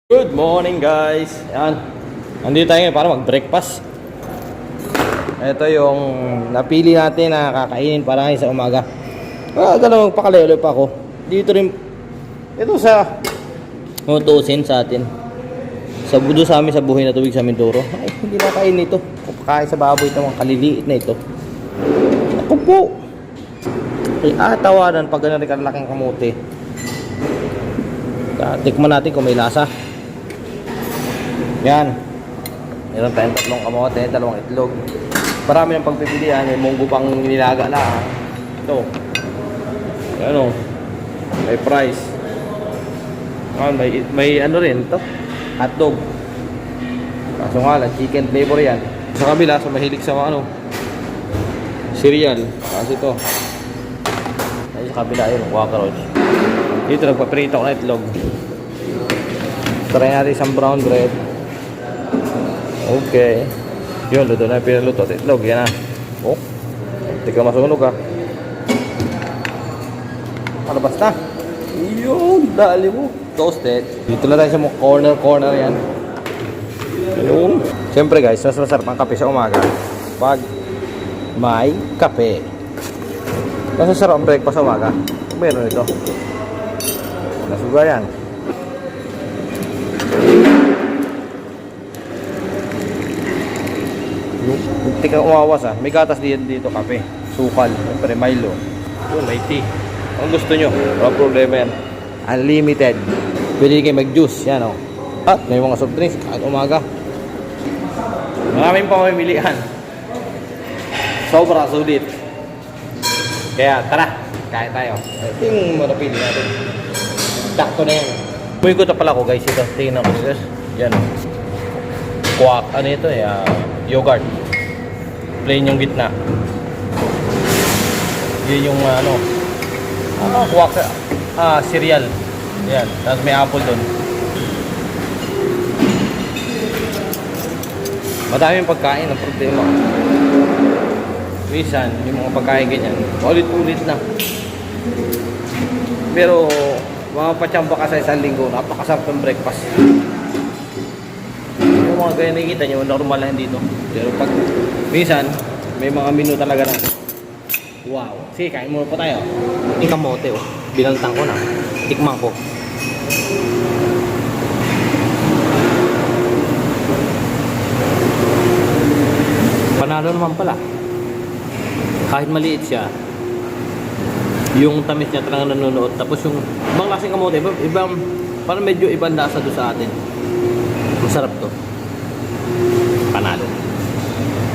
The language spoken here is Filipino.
Good morning guys. Yan. Nandito tayo ngayon para mag-breakfast. Ito yung napili natin na kakainin para ngayon sa umaga. Dalawang pakalayo pa ako. Dito rin. Ito sa tutusin sa atin. Sa budo sa amin sa buhay na tubig sa Mindoro. Ay, hindi na kain nito. Kapakain sa baboy ito mga kaliliit na ito. Ako po. Ay, tawanan pag ganun rin kalaking kamote. Tikman natin kung may lasa. Yan. Meron tayong tatlong kamote, dalawang itlog. Marami ng pagpipilian. May munggo pang nilaga na. Ito. Yan o. May fries. May ano rin ito. Hotdog. Kaso nga lang, chicken flavor yan. Sa kabila, sa mahilig sa ano, cereal. Kasi ito. Ay, sa kabila yun, cockroach. Dito nagpaprito ko na itlog. Try natin isang brown bread. Okay. Yun, luto na pinaluto. Itlog, yan na. Oh. Hindi ka masunog ha. Palabas na. Yun, dali mo. Toasted. Dito na tayo sa mga corner yan. Yun. Siyempre guys, mas masarap ang kape sa umaga pag may kape. Mas masarap ang breakfast sa umaga. Meron ito. Nasuga yan. Hindi kang umawas ha. May gatas dito kape. Sukal. Siyempre Milo. Yun, may tea. Ang gusto nyo. Wala problema yan. Unlimited. Pwede kayo mag-juice. Yan o. At may mga soft drinks kahit umaga. Maraming pamimilian. Sobra sulit. Kaya tara. Kain tayo. Ito yung marapili natin. Takto na yan. Pumikot na pala ko guys. Ito. Tingnan ko guys. Yan o. Kuwak. Ano ito eh. Yogurt. Plain yung gitna. Yun yung kuwak. Cereal. Yan. Tapos may apple doon. Madami yung pagkain. Ang problema. Minsan, yung mga pagkain ganyan, ulit-ulit na. Pero, mga patsamba ka sa isang linggo, napakasarap ng breakfast. Yung mga ganyan nakikita nyo, normal lang dito. Pero pag, minsan, may mga menu talaga na, wow. Sige, kain muna po tayo. Yung kamote, oh. Binaltang ko na. Tikman ko. Panalo naman pala. Kahit maliit siya, yung tamis niya talaga nanonood. Tapos yung ibang klaseng kamote, ibang, parang medyo ibang lasa doon sa atin. Masarap to.